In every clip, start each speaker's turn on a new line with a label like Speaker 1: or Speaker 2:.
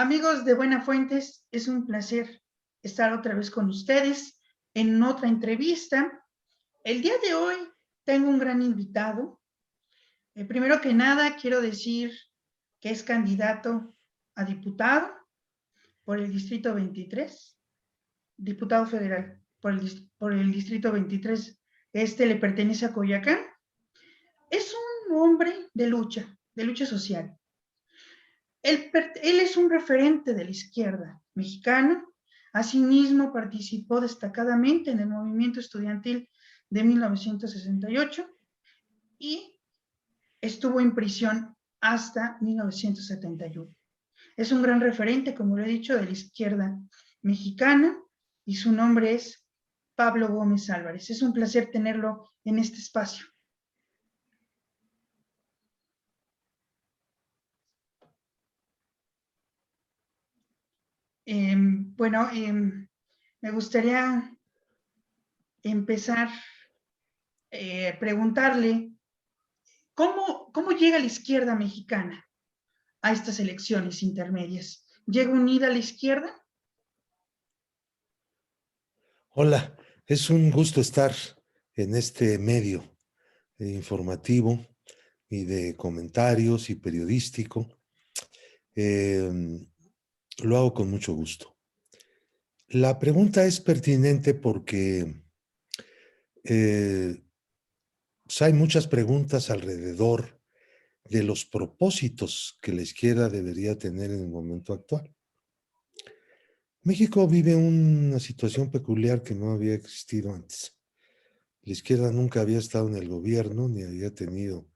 Speaker 1: Amigos de Buena Fuentes, es un placer estar otra vez con ustedes en otra entrevista. El día de hoy tengo un gran invitado. Primero que nada, quiero decir que es candidato a diputado por el Distrito 23, diputado federal por el Distrito 23. Le pertenece a Coyoacán. Es un hombre de lucha social. Él es un referente de la izquierda mexicana. Asimismo, participó destacadamente en el movimiento estudiantil de 1968 y estuvo en prisión hasta 1971. Es un gran referente, como lo he dicho, de la izquierda mexicana y su nombre es Pablo Gómez Álvarez. Es un placer tenerlo en este espacio. Bueno, me gustaría empezar preguntarle cómo llega la izquierda mexicana a estas elecciones intermedias. ¿Llega unida a la izquierda?
Speaker 2: Hola, es un gusto estar en este medio informativo y de comentarios y periodístico. Lo hago con mucho gusto. La pregunta es pertinente porque pues hay muchas preguntas alrededor de los propósitos que la izquierda debería tener en el momento actual. México vive una situación peculiar que no había existido antes. La izquierda nunca había estado en el gobierno ni había tenido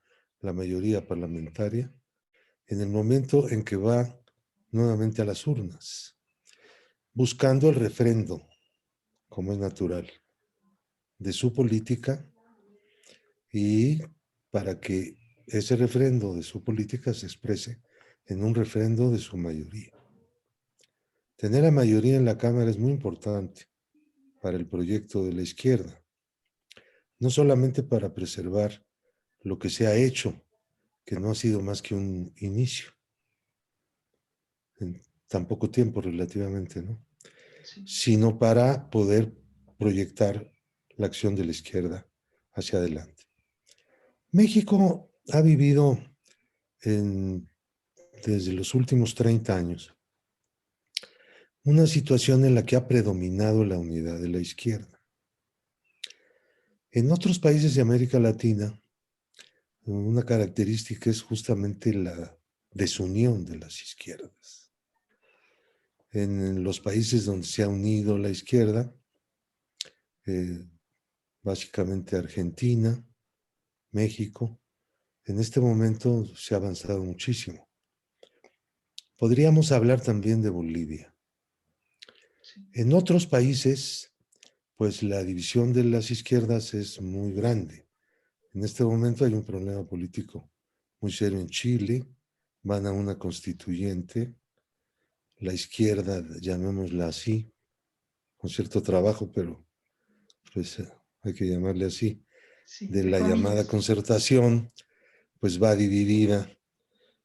Speaker 2: la mayoría parlamentaria en el momento en que va nuevamente a las urnas, buscando el refrendo, como es natural, de su política y para que ese refrendo de su política se exprese en un refrendo de su mayoría. Tener la mayoría en la Cámara es muy importante para el proyecto de la izquierda, no solamente para preservar lo que se ha hecho, que no ha sido más que un inicio, en tan poco tiempo relativamente, ¿no? Sí. Sino para poder proyectar la acción de la izquierda hacia adelante. México ha vivido desde los últimos 30 años una situación en la que ha predominado la unidad de la izquierda. En otros países de América Latina, una característica es justamente la desunión de las izquierdas. En los países donde se ha unido la izquierda, básicamente Argentina, México, en este momento se ha avanzado muchísimo. Podríamos hablar también de Bolivia. En otros países, pues la división de las izquierdas es muy grande. En este momento hay un problema político muy serio en Chile, van a una constituyente, la izquierda, llamémosla así, con cierto trabajo, pero pues hay que llamarle así, sí, de la llamada concertación, pues va dividida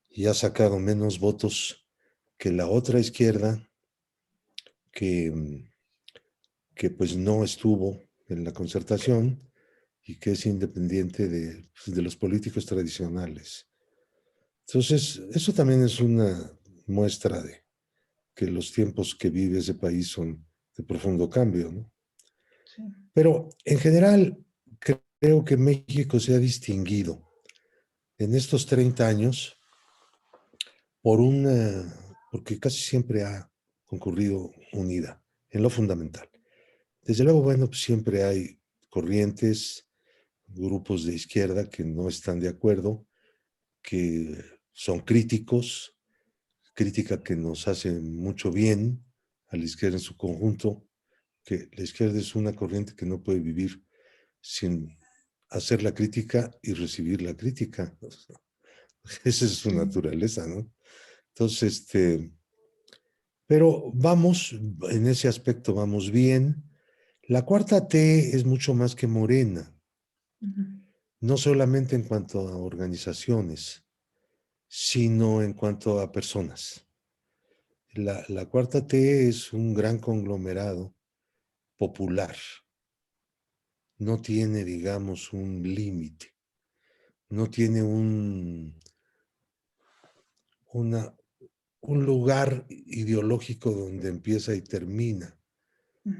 Speaker 2: y ha sacado menos votos que la otra izquierda que pues no estuvo en la concertación y que es independiente de los políticos tradicionales. Entonces, eso también es una muestra de que los tiempos que vive ese país son de profundo cambio, ¿no? Sí. Pero en general, creo que México se ha distinguido en estos 30 años porque casi siempre ha concurrido unida en lo fundamental. Desde luego, bueno, pues siempre hay corrientes, grupos de izquierda que no están de acuerdo, que son críticos, crítica que nos hace mucho bien a la izquierda en su conjunto, que la izquierda es una corriente que no puede vivir sin hacer la crítica y recibir la crítica. Esa es su naturaleza, ¿no? Entonces, pero vamos, en ese aspecto vamos bien. La cuarta T es mucho más que Morena, no solamente en cuanto a organizaciones, sino en cuanto a personas. La Cuarta T es un gran conglomerado popular. No tiene, digamos, un límite. No tiene un lugar ideológico donde empieza y termina,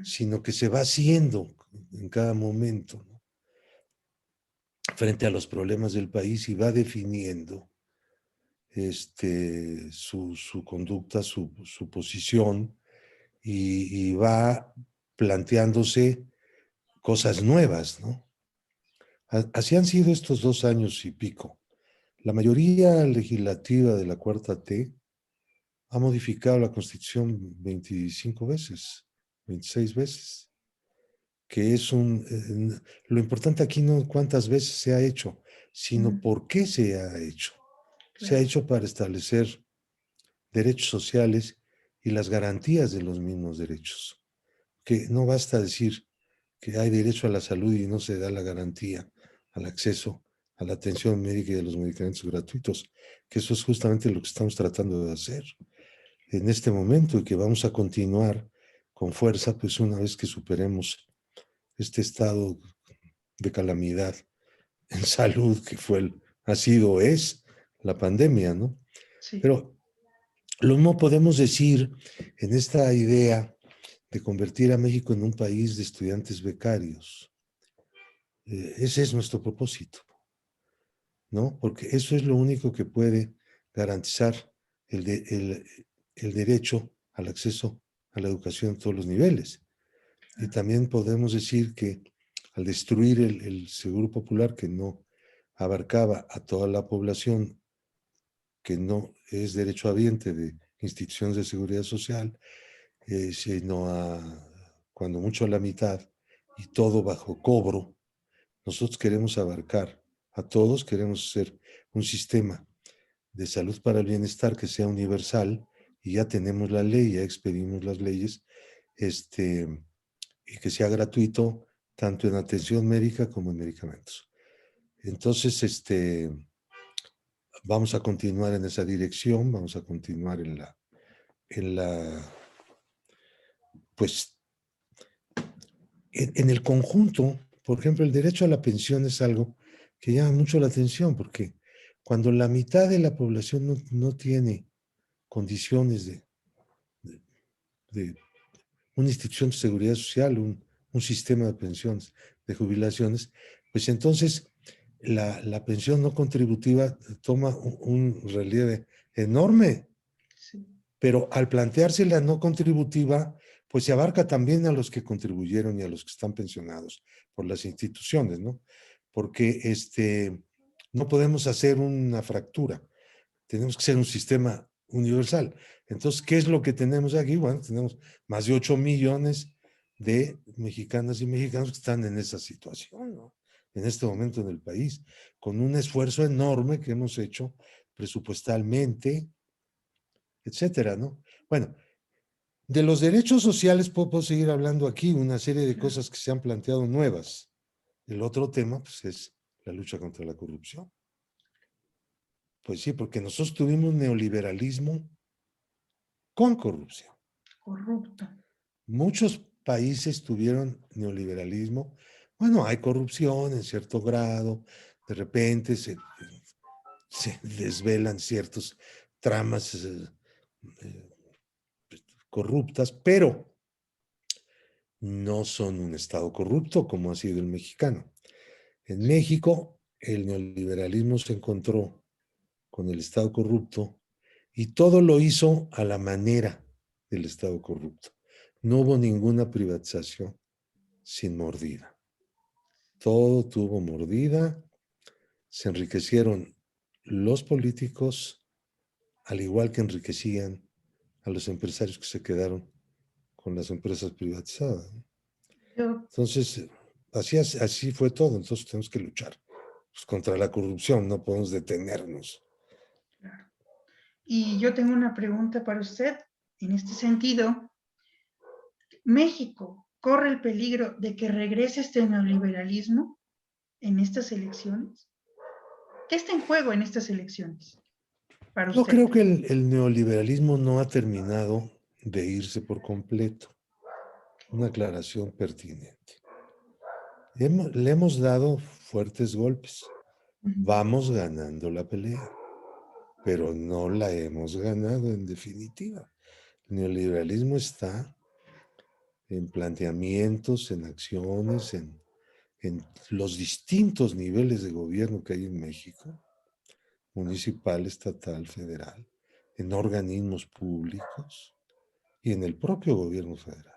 Speaker 2: sino que se va haciendo en cada momento, ¿no?, frente a los problemas del país, y va definiendo su conducta, su posición, y va planteándose cosas nuevas, ¿no? Así han sido estos 2 años y pico. La mayoría legislativa de la Cuarta T ha modificado la Constitución 25 veces, 26 veces, que es lo importante aquí no cuántas veces se ha hecho, sino por qué se ha hecho. Se ha
Speaker 1: Claro.
Speaker 2: hecho para establecer derechos sociales y las garantías de los mismos derechos. Que no basta decir que hay derecho a la salud y no se da la garantía al acceso a la atención médica y de los medicamentos gratuitos, que eso es justamente lo que estamos tratando de hacer en este momento, y que vamos a continuar con fuerza, pues una vez que superemos este estado de calamidad en salud que ha sido, es la pandemia, ¿no?
Speaker 1: Sí.
Speaker 2: Pero lo mismo podemos decir en esta idea de convertir a México en un país de estudiantes becarios. Ese es nuestro propósito, ¿no? Porque eso es lo único que puede garantizar el derecho al acceso a la educación en todos los niveles. Y también podemos decir que al destruir el Seguro Popular, que no abarcaba a toda la población que no es derechohabiente de instituciones de seguridad social, sino cuando mucho a la mitad, y todo bajo cobro, nosotros queremos abarcar a todos, queremos hacer un sistema de salud para el bienestar que sea universal, y ya tenemos la ley, ya expedimos las leyes, y que sea gratuito tanto en atención médica como en medicamentos. Entonces, vamos a continuar en esa dirección, vamos a continuar pues, en el conjunto. Por ejemplo, el derecho a la pensión es algo que llama mucho la atención, porque cuando la mitad de la población no tiene condiciones de una institución de seguridad social, un sistema de pensiones, de jubilaciones, pues entonces la pensión no contributiva toma un relieve enorme.
Speaker 1: Sí.
Speaker 2: Pero al plantearse la no contributiva, pues se abarca también a los que contribuyeron y a los que están pensionados por las instituciones, ¿no? Porque no podemos hacer una fractura, tenemos que ser un sistema universal. Entonces, ¿qué es lo que tenemos aquí? Bueno, tenemos más de 8 millones de mexicanas y mexicanos que están en esa situación, ¿no?, en este momento en el país, con un esfuerzo enorme que hemos hecho presupuestalmente, etcétera, ¿no? Bueno, de los derechos sociales puedo seguir hablando aquí, una serie de cosas que se han planteado nuevas. El otro tema, pues, es la lucha contra la corrupción. Pues sí, porque nosotros tuvimos neoliberalismo con corrupción.
Speaker 1: Corrupto.
Speaker 2: Muchos países tuvieron neoliberalismo. Bueno, hay corrupción en cierto grado, de repente se desvelan ciertas tramas corruptas, pero no son un Estado corrupto como ha sido el mexicano. En México, el neoliberalismo se encontró con el Estado corrupto y todo lo hizo a la manera del Estado corrupto. No hubo ninguna privatización sin mordida. Todo tuvo mordida, se enriquecieron los políticos, al igual que enriquecían a los empresarios que se quedaron con las empresas privatizadas.
Speaker 1: Yo,
Speaker 2: Entonces, así fue todo. Entonces tenemos que luchar, pues, contra la corrupción, no podemos detenernos.
Speaker 1: claro. Y yo tengo una pregunta para usted. En este sentido, ¿México corre el peligro de que regrese este neoliberalismo en estas elecciones? ¿Qué está en juego en estas elecciones? para
Speaker 2: Yo
Speaker 1: usted?
Speaker 2: creo que el neoliberalismo no ha terminado de irse por completo. Una aclaración pertinente. Le hemos dado fuertes golpes.
Speaker 1: Ujú.
Speaker 2: Vamos ganando la pelea, pero no la hemos ganado en definitiva. El neoliberalismo está en planteamientos, en acciones, en los distintos niveles de gobierno que hay en México, municipal, estatal, federal, en organismos públicos y en el propio gobierno federal.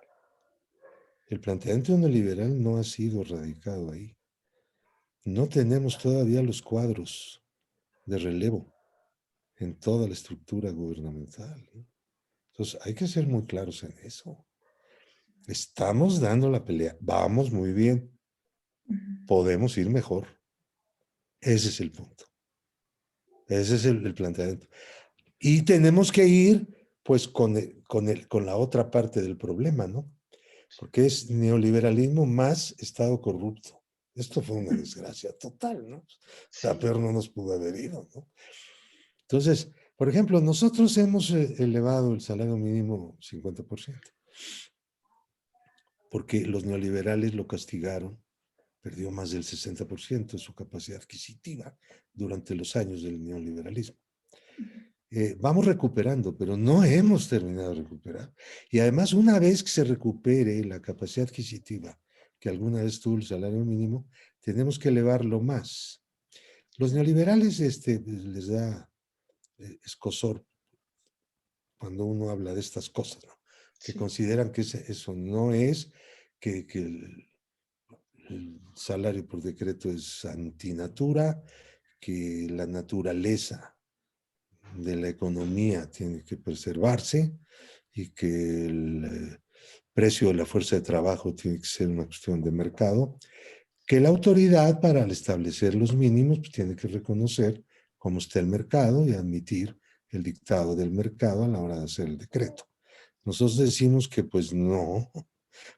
Speaker 2: El planteamiento neoliberal no ha sido radicado ahí. No tenemos todavía los cuadros de relevo en toda la estructura gubernamental, ¿no? Entonces hay que ser muy claros en eso. Estamos dando la pelea, vamos muy bien,
Speaker 1: Ujú.
Speaker 2: podemos ir mejor. Ese es el punto. Ese es el planteamiento. Y tenemos que ir pues con la otra parte del problema, ¿no? Porque es neoliberalismo más Estado corrupto. Esto fue una desgracia total, ¿no? O sea,
Speaker 1: Sí.
Speaker 2: peor no nos pudo haber ido, ¿no? Entonces, por ejemplo, nosotros hemos elevado el salario mínimo 50%, porque los neoliberales lo castigaron, perdió más del 60% de su capacidad adquisitiva durante los años del neoliberalismo. Vamos recuperando, pero no hemos terminado de recuperar. Y además, una vez que se recupere la capacidad adquisitiva que alguna vez tuvo el salario mínimo, tenemos que elevarlo más. Los neoliberales les da escozor cuando uno habla de estas cosas, ¿no? Que
Speaker 1: Sí.
Speaker 2: consideran que eso no es, que el salario por decreto es antinatura, que la naturaleza de la economía tiene que preservarse y que el precio de la fuerza de trabajo tiene que ser una cuestión de mercado, que la autoridad para establecer los mínimos pues, tiene que reconocer cómo está el mercado y admitir el dictado del mercado a la hora de hacer el decreto. Nosotros decimos que pues no,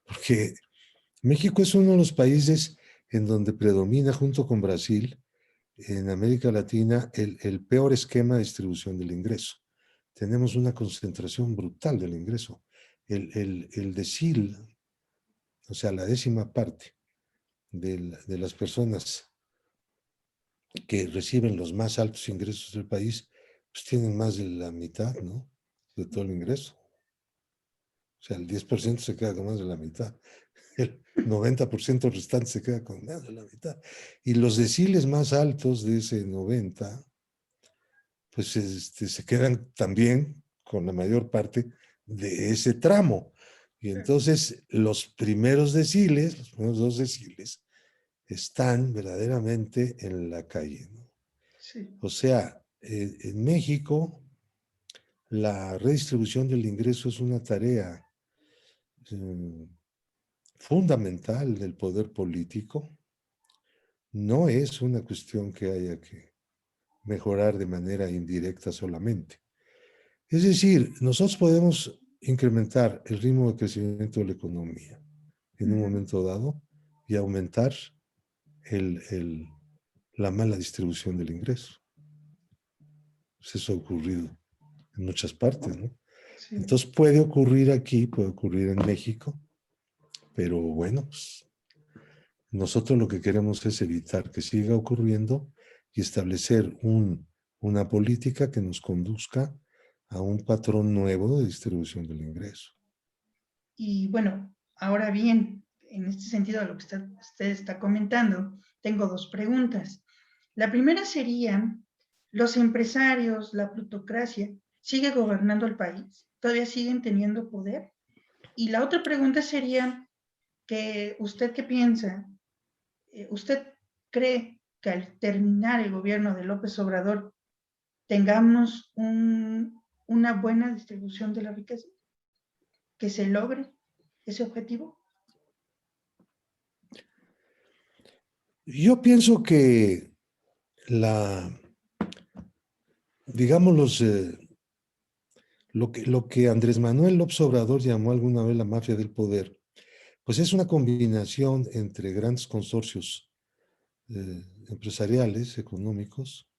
Speaker 2: porque México es uno de los países en donde predomina junto con Brasil en América Latina el peor esquema de distribución del ingreso. Tenemos una concentración brutal del ingreso. El decil, o sea, la décima parte de las personas que reciben los más altos ingresos del país, pues tienen más de la mitad, ¿no? De todo el ingreso. O sea, el 10% se queda con más de la mitad. El 90% restante se queda con más de la mitad. Y los deciles más altos de ese 90, pues se quedan también con la mayor parte de ese tramo. Y entonces los primeros deciles, los primeros dos deciles, están verdaderamente en la calle, ¿no?
Speaker 1: Sí.
Speaker 2: O sea, en México la redistribución del ingreso es una tarea eh, fundamental del poder político. No es una cuestión que haya que mejorar de manera indirecta solamente. Es decir, nosotros podemos incrementar el ritmo de crecimiento de la economía en un
Speaker 1: Ujú.
Speaker 2: momento dado y aumentar el, el, la mala distribución del ingreso. Pues eso ha ocurrido en muchas partes, ¿no?
Speaker 1: Sí.
Speaker 2: Entonces puede ocurrir aquí, puede ocurrir en México, pero bueno, pues, nosotros lo que queremos es evitar que siga ocurriendo y establecer una política que nos conduzca a un patrón nuevo de distribución del ingreso.
Speaker 1: Y bueno, ahora bien, en este sentido de lo que usted está comentando, tengo dos preguntas. La primera sería, ¿los empresarios, la plutocracia, sigue gobernando el país? ¿Todavía siguen teniendo poder? Y la otra pregunta sería, que ¿usted qué piensa? ¿Usted cree que al terminar el gobierno de López Obrador tengamos una buena distribución de la riqueza? ¿Que se logre ese objetivo?
Speaker 2: Yo pienso que la, digamos, lo que Andrés Manuel López Obrador llamó alguna vez la mafia del poder, pues es una combinación entre grandes consorcios empresariales, económicos,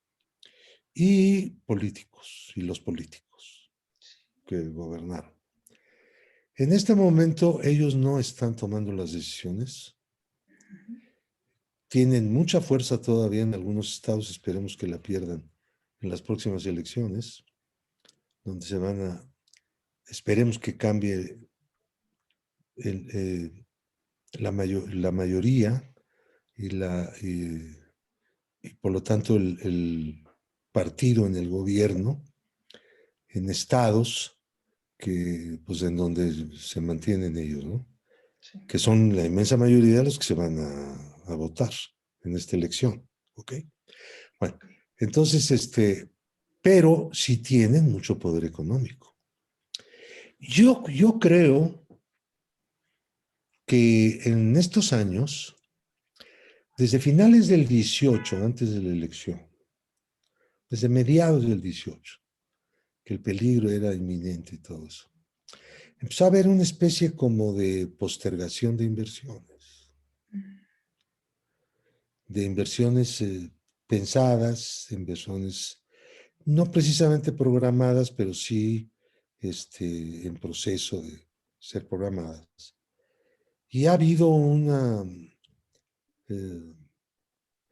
Speaker 2: y políticos, y los políticos que gobernaron. En este momento ellos no están tomando las decisiones. Tienen mucha fuerza todavía en algunos estados, esperemos que la pierdan en las próximas elecciones, donde esperemos que cambie la mayoría y por lo tanto el partido en el gobierno, en estados que, pues, en donde se mantienen ellos, ¿no?
Speaker 1: Sí.
Speaker 2: Que son la inmensa mayoría de los que se van a votar en esta elección, ¿ok? Bueno, entonces, pero sí tienen mucho poder económico. Yo creo que en estos años, desde finales del 18, antes de la elección, desde mediados del 18, que el peligro era inminente y todo eso, empezó a haber una especie como de postergación de inversiones pensadas, inversiones no precisamente programadas, pero sí en proceso de ser programadas. Y ha habido una eh,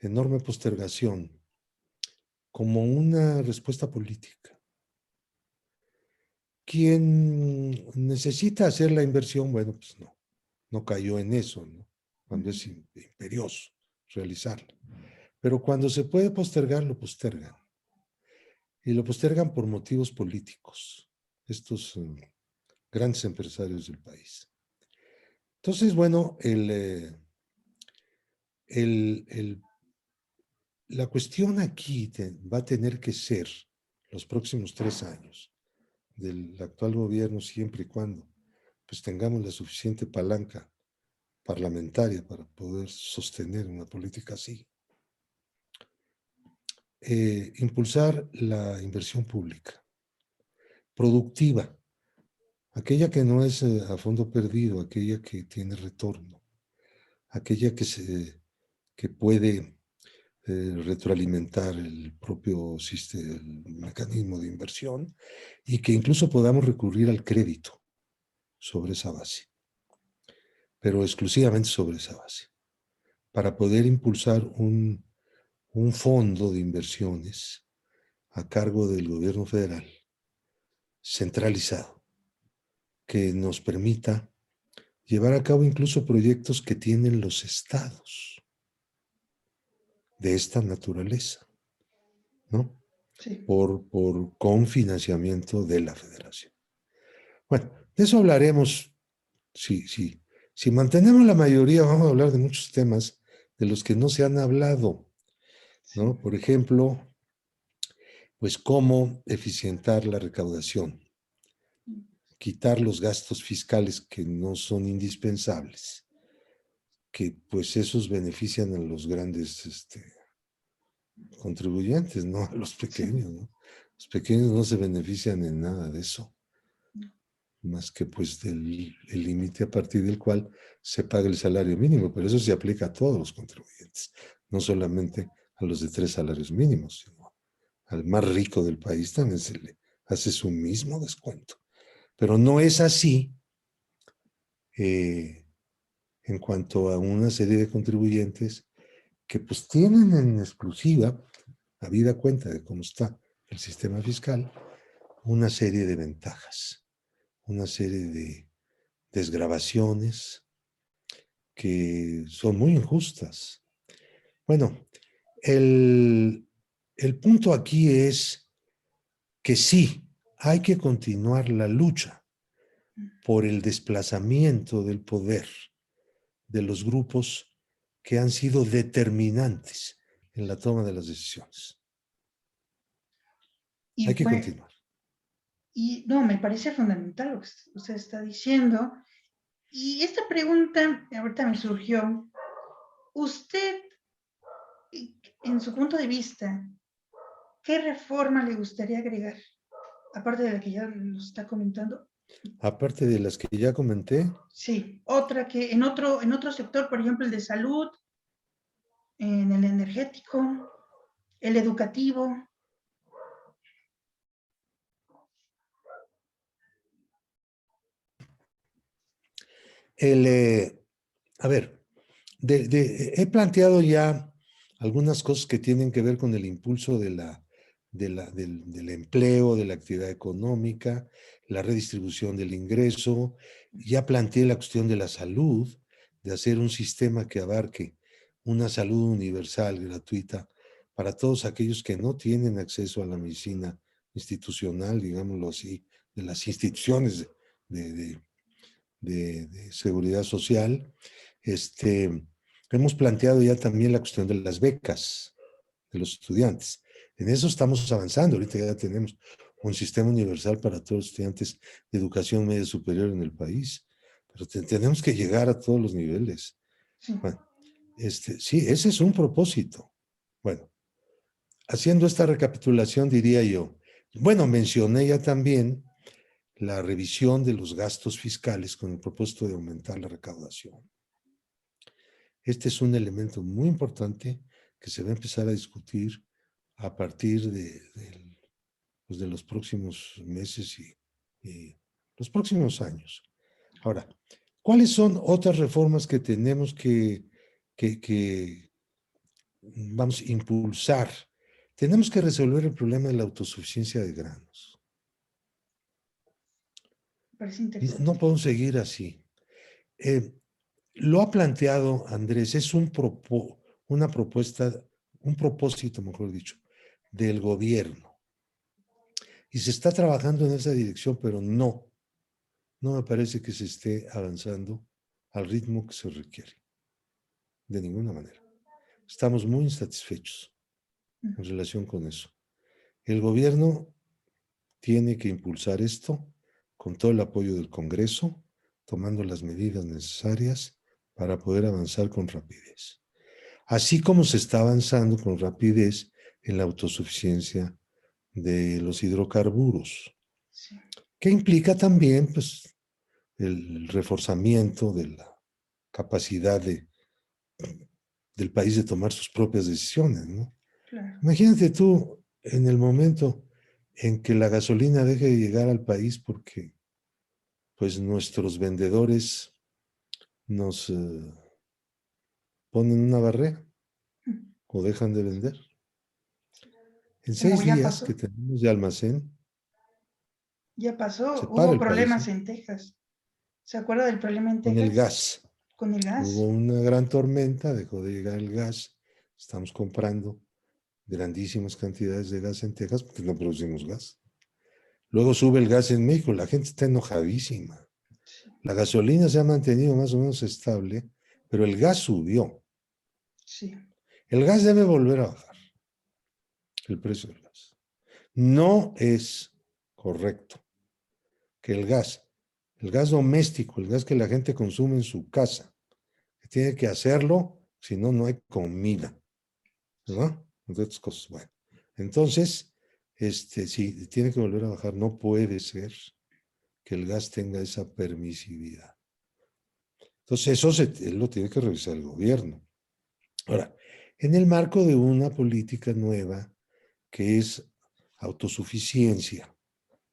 Speaker 2: enorme postergación como una respuesta política. Quien necesita hacer la inversión, bueno, pues no cayó en eso, ¿no? Cuando es imperioso realizarlo. Pero cuando se puede postergar, lo postergan. Y lo postergan por motivos políticos, estos grandes empresarios del país. Entonces, bueno, la cuestión aquí va a tener que ser los próximos 3 años del actual gobierno, siempre y cuando pues tengamos la suficiente palanca parlamentaria para poder sostener una política así. Impulsar la inversión pública, productiva, aquella que no es a fondo perdido, aquella que tiene retorno, aquella que puede retroalimentar el propio el mecanismo de inversión y que incluso podamos recurrir al crédito sobre esa base, pero exclusivamente sobre esa base, para poder impulsar un fondo de inversiones a cargo del gobierno federal, centralizado, que nos permita llevar a cabo incluso proyectos que tienen los estados de esta naturaleza, ¿no?
Speaker 1: Sí.
Speaker 2: Con financiamiento de la federación. Bueno, de eso hablaremos. Si mantenemos la mayoría, vamos a hablar de muchos temas de los que no se han hablado, ¿no?
Speaker 1: Sí.
Speaker 2: Por ejemplo, pues cómo eficientar la recaudación, quitar los gastos fiscales que no son indispensables, que pues esos benefician a los grandes contribuyentes, no a los pequeños, ¿no? Los pequeños no se benefician en nada de eso, más que pues el límite a partir del cual se paga el salario mínimo, pero eso se aplica a todos los contribuyentes, no solamente a los de 3 salarios mínimos, sino al más rico del país también se le hace su mismo descuento. Pero no es así en cuanto a una serie de contribuyentes que pues tienen en exclusiva, habida cuenta de cómo está el sistema fiscal, una serie de ventajas, una serie de desgravaciones que son muy injustas. Bueno, el punto aquí es que sí, hay que continuar la lucha por el desplazamiento del poder de los grupos que han sido determinantes en la toma de las decisiones.
Speaker 1: Y
Speaker 2: Hay que
Speaker 1: bueno,
Speaker 2: continuar.
Speaker 1: y no, me parece fundamental lo que usted está diciendo. Y esta pregunta ahorita me surgió. Usted, en su punto de vista, ¿qué reforma le gustaría agregar? Aparte de la que ya nos está comentando.
Speaker 2: Aparte de las que ya comenté.
Speaker 1: Sí, otra que en otro sector, por ejemplo, el de salud, en el energético, el educativo.
Speaker 2: El, a ver, he planteado ya algunas cosas que tienen que ver con el impulso del empleo, de la actividad económica, la redistribución del ingreso. Ya planteé la cuestión de la salud, de hacer un sistema que abarque una salud universal, gratuita, para todos aquellos que no tienen acceso a la medicina institucional, digámoslo así, de las instituciones de, de, de seguridad social. Hemos planteado ya también la cuestión de las becas de los estudiantes. En eso estamos avanzando. Ahorita ya tenemos un sistema universal para todos los estudiantes de educación media superior en el país, pero tenemos que llegar a todos los niveles.
Speaker 1: Sí.
Speaker 2: Bueno, sí, ese es un propósito. Bueno, haciendo esta recapitulación diría yo, bueno, mencioné ya también la revisión de los gastos fiscales con el propósito de aumentar la recaudación. Este es un elemento muy importante que se va a empezar a discutir a partir de los próximos meses y los próximos años. Ahora, ¿cuáles son otras reformas que tenemos que vamos a impulsar? Tenemos que resolver el problema de la autosuficiencia de granos.
Speaker 1: Parece interesante.
Speaker 2: No podemos seguir así. Lo ha planteado Andrés, es una propuesta, un propósito, mejor dicho, del gobierno. Y se está trabajando en esa dirección, pero no me parece que se esté avanzando al ritmo que se requiere. De ninguna manera. Estamos muy insatisfechos en relación con eso. El gobierno tiene que impulsar esto con todo el apoyo del Congreso, tomando las medidas necesarias para poder avanzar con rapidez. Así como se está avanzando con rapidez en la autosuficiencia de los hidrocarburos, sí, que implica también pues, el reforzamiento de la capacidad del país de tomar sus propias decisiones, ¿no? Claro. Imagínate tú en el momento en que la gasolina deje de llegar al país porque pues nuestros vendedores nos ponen una barrera o dejan de vender. En 6 días que tenemos de almacén.
Speaker 1: Ya pasó, hubo problemas en Texas. ¿Se acuerda del problema en Texas?
Speaker 2: Con el gas.
Speaker 1: Con el gas.
Speaker 2: Hubo una gran tormenta, dejó de llegar el gas. Estamos comprando grandísimas cantidades de gas en Texas porque no producimos gas. Luego sube el gas en México, la gente está enojadísima. La gasolina se ha mantenido más o menos estable, pero el gas subió. Sí. El gas debe volver a bajar, el precio del gas. No es correcto que el gas doméstico, el gas que la gente consume en su casa, que tiene que hacerlo, si no, no hay comida, ¿verdad? Entre otras cosas. Bueno, entonces, sí, tiene que volver a bajar. No puede ser que el gas tenga esa permisividad. Entonces, eso lo tiene que revisar el gobierno. Ahora, en el marco de una política nueva que es autosuficiencia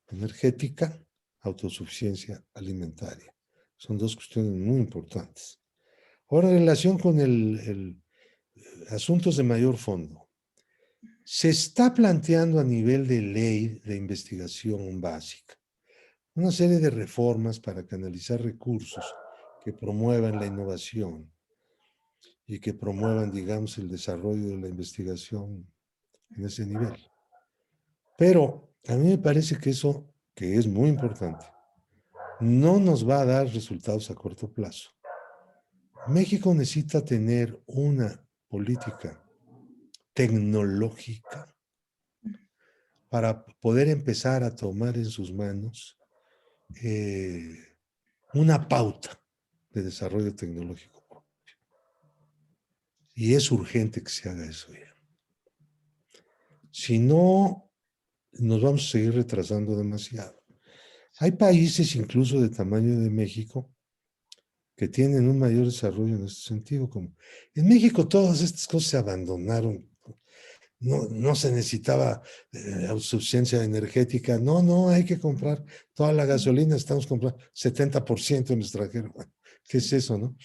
Speaker 2: energética, autosuficiencia alimentaria. Son dos cuestiones muy importantes. Ahora, en relación con asuntos de mayor fondo, se está planteando a nivel de ley de investigación básica una serie de reformas para canalizar recursos que promuevan la innovación y que promuevan, digamos, el desarrollo de la investigación en ese nivel. Pero a mí me parece que eso, que es muy importante, no nos va a dar resultados a corto plazo. México necesita tener una política tecnológica para poder empezar a tomar en sus manos una pauta de desarrollo tecnológico. Y es urgente que se haga eso ya. Si no, nos vamos a seguir retrasando demasiado. Hay países incluso de tamaño de México que tienen un mayor desarrollo en este sentido. Como en México todas estas cosas se abandonaron. No se necesitaba autosuficiencia energética. No, hay que comprar toda la gasolina. Estamos comprando 70% en el extranjero. ¿Qué es eso, no?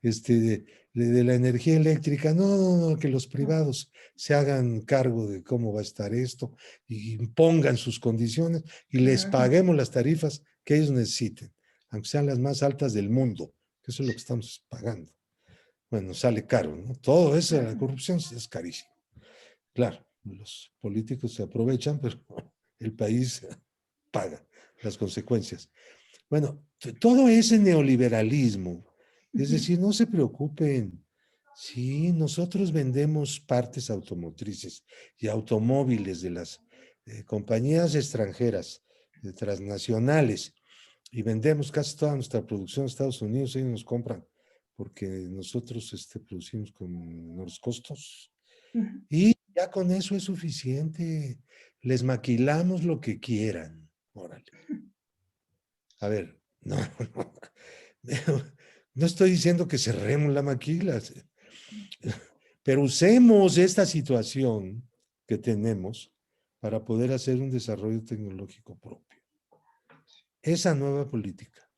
Speaker 2: De la energía eléctrica, no, que los privados se hagan cargo de cómo va a estar esto y impongan sus condiciones y les
Speaker 1: Claro.
Speaker 2: paguemos las tarifas que ellos necesiten, aunque sean las más altas del mundo, que eso es lo que estamos pagando. Bueno, sale caro, ¿no? Todo eso, la corrupción es carísimo. Claro, los políticos se aprovechan, pero el país paga las consecuencias. Bueno, todo ese neoliberalismo, es decir, no se preocupen. Sí, nosotros vendemos partes automotrices y automóviles de las compañías extranjeras, transnacionales, y vendemos casi toda nuestra producción a Estados Unidos, ellos nos compran porque nosotros producimos con menores costos. Y ya con eso es suficiente. Les maquilamos lo que quieran. Órale. A ver, no, no estoy diciendo que cerremos la maquila, pero usemos esta situación que tenemos para poder hacer un desarrollo tecnológico propio. Esa nueva política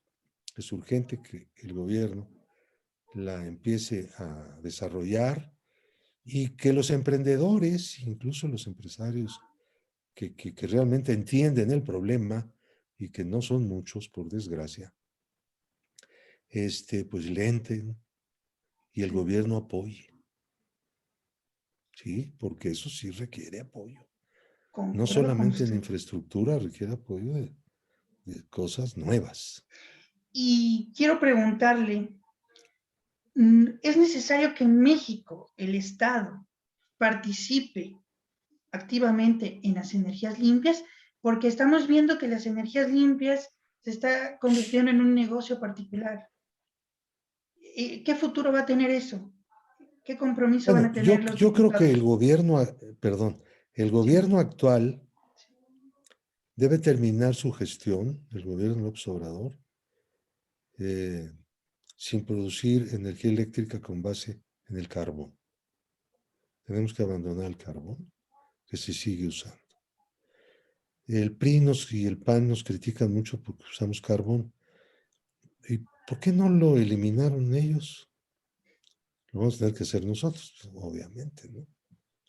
Speaker 2: es urgente que el gobierno la empiece a desarrollar y que los emprendedores, incluso los empresarios que realmente entienden el problema y que no son muchos, por desgracia, pues le entren y el gobierno apoye. Sí, porque eso sí requiere apoyo. No
Speaker 1: Concuerdo con
Speaker 2: solamente en
Speaker 1: usted.
Speaker 2: infraestructura, requiere apoyo de cosas nuevas.
Speaker 1: Y quiero preguntarle, ¿es necesario que México, el Estado, participe activamente en las energías limpias? Porque estamos viendo que las energías limpias se está convirtiendo en un negocio particular. ¿Qué futuro va a tener eso? ¿Qué compromiso van
Speaker 2: Bueno,
Speaker 1: a tener los
Speaker 2: yo creo que el
Speaker 1: diputados?
Speaker 2: gobierno, perdón, el
Speaker 1: Sí.
Speaker 2: gobierno actual debe terminar su gestión, el gobierno López Obrador, eh, sin producir energía eléctrica con base en el carbón. Tenemos que abandonar el carbón que se sigue usando. El PRI y el PAN nos critican mucho porque usamos carbón. ¿Y por qué no lo eliminaron ellos? Lo vamos a tener que hacer nosotros, pues, obviamente, ¿no?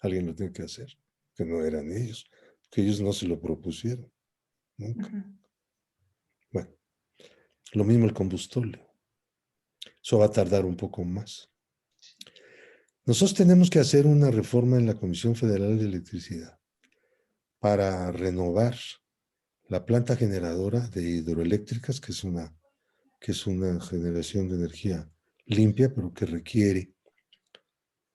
Speaker 2: Alguien lo tiene que hacer, que no eran ellos, que ellos no se lo propusieron, nunca. Bueno, lo mismo el combustible. Eso va a tardar un poco más. Nosotros tenemos que hacer una reforma en la Comisión Federal de Electricidad para renovar la planta generadora de hidroeléctricas, que es una generación de energía limpia, pero que requiere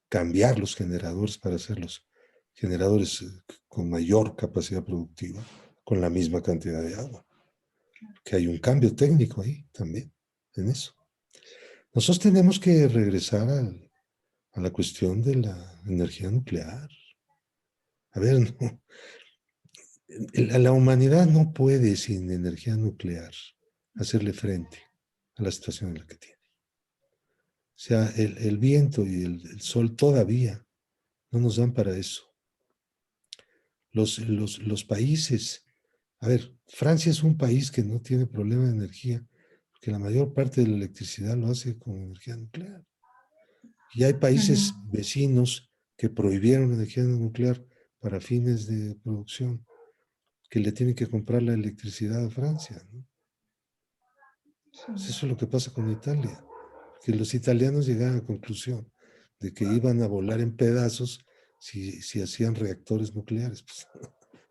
Speaker 2: cambiar los generadores para hacerlos generadores con mayor capacidad productiva, con la misma cantidad de agua. Que hay un cambio técnico ahí también, en eso. Nosotros tenemos que regresar a la cuestión de la energía nuclear. A ver, no, la humanidad no puede sin energía nuclear hacerle frente a la situación en la que tiene. O sea, el viento y el sol todavía no nos dan para eso. Los países, a ver, Francia es un país que no tiene problema de energía, porque la mayor parte de la electricidad lo hace con energía nuclear. Y hay países vecinos que prohibieron la energía nuclear para fines de producción, que le tienen que comprar la electricidad a Francia, ¿no? Pues eso es lo que pasa con Italia, que los italianos llegaron a la conclusión de que iban a volar en pedazos si hacían reactores nucleares. Pues,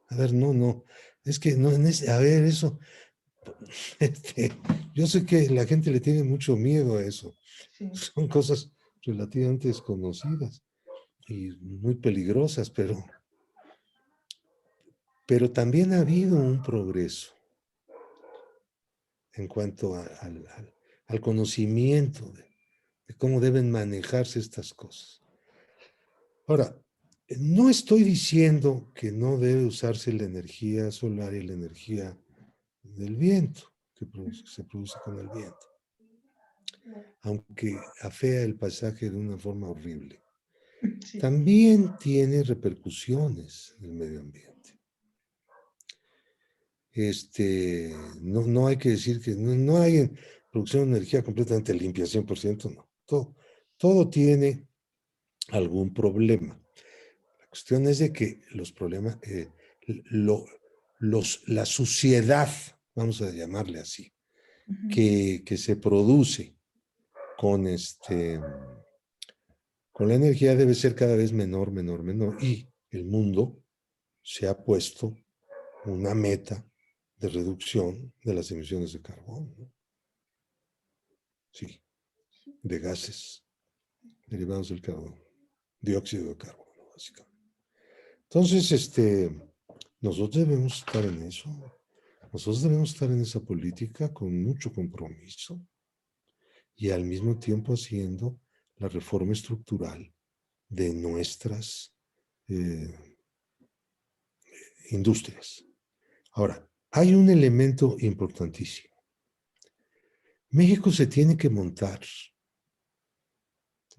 Speaker 2: a ver, no, es que no, a ver, eso, este, yo sé que la gente le tiene mucho miedo a eso,
Speaker 1: Sí.
Speaker 2: son cosas relativamente desconocidas y muy peligrosas, pero también ha habido un progreso en cuanto al conocimiento de cómo deben manejarse estas cosas. Ahora, no estoy diciendo que no debe usarse la energía solar y la energía del viento, se produce con el viento, aunque afea el paisaje de una forma horrible.
Speaker 1: Sí.
Speaker 2: También tiene repercusiones en el medio ambiente. No hay que decir que no hay producción de energía completamente limpia, 100%, no. Todo tiene algún problema. La cuestión es de que los problemas, la suciedad, vamos a llamarle así, que se produce con, con la energía debe ser cada vez menor, menor, menor. Y el mundo se ha puesto una meta de reducción de las emisiones de carbono, ¿no? Sí, de gases derivados del carbono, dióxido de carbono, básicamente. Entonces, nosotros debemos estar en eso. Nosotros debemos estar en esa política con mucho compromiso y al mismo tiempo haciendo la reforma estructural de nuestras industrias. Ahora, hay un elemento importantísimo. México se tiene que montar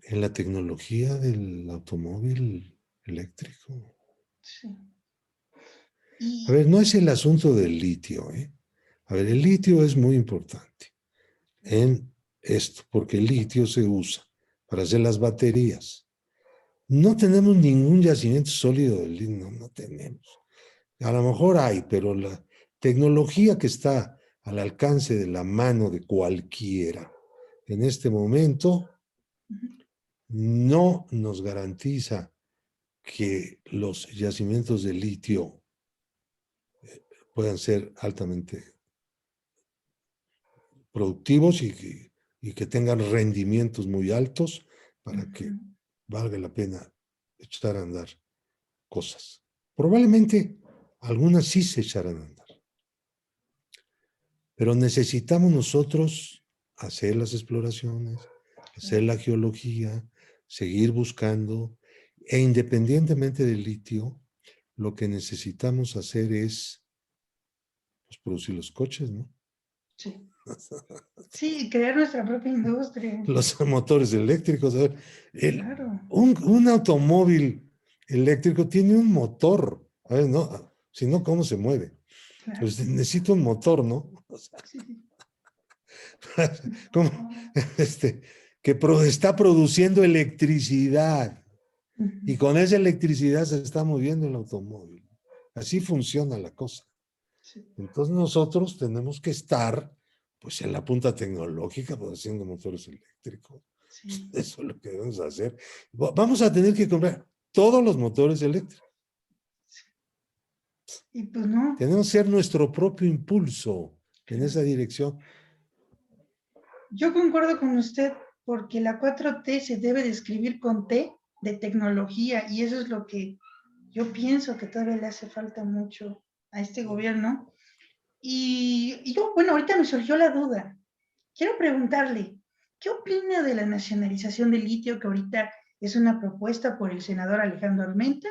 Speaker 2: en la tecnología del automóvil eléctrico.
Speaker 1: Sí.
Speaker 2: A ver, no es el asunto del litio, ¿eh? A ver, el litio es muy importante en esto, porque el litio se usa para hacer las baterías. No tenemos ningún yacimiento sólido del litio, no tenemos. A lo mejor hay, pero la tecnología que está al alcance de la mano de cualquiera en este momento no nos garantiza que los yacimientos de litio puedan ser altamente productivos y que tengan rendimientos muy altos para que valga la pena echar a andar cosas. Probablemente algunas sí se echarán a andar, pero necesitamos nosotros hacer las exploraciones, hacer la geología, seguir buscando, e independientemente del litio, lo que necesitamos hacer es pues, producir los coches, ¿no?
Speaker 1: Sí. Sí, crear nuestra propia industria.
Speaker 2: Los motores eléctricos. A ver,
Speaker 1: Claro.
Speaker 2: un automóvil eléctrico tiene un motor. A ver, no, si no, ¿cómo se mueve?
Speaker 1: Claro.
Speaker 2: Pues necesita un motor, ¿no? O sea,
Speaker 1: Sí.
Speaker 2: ¿cómo? Que está produciendo electricidad y con esa electricidad se está moviendo el automóvil. Así funciona la cosa.
Speaker 1: Sí.
Speaker 2: Entonces nosotros tenemos que estar pues en la punta tecnológica produciendo motores eléctricos.
Speaker 1: Sí.
Speaker 2: Eso es lo que debemos hacer. Vamos a tener que comprar todos los motores eléctricos.
Speaker 1: Y pues no.
Speaker 2: Tenemos que ser nuestro propio impulso en
Speaker 1: Claro.
Speaker 2: esa dirección.
Speaker 1: Yo concuerdo con usted porque la 4T se debe de escribir con T de tecnología y eso es lo que yo pienso que todavía le hace falta mucho a este gobierno. Y yo, bueno, ahorita me surgió la duda. Quiero preguntarle, ¿qué opina de la nacionalización del litio que ahorita es una propuesta por el senador Alejandro Armenta?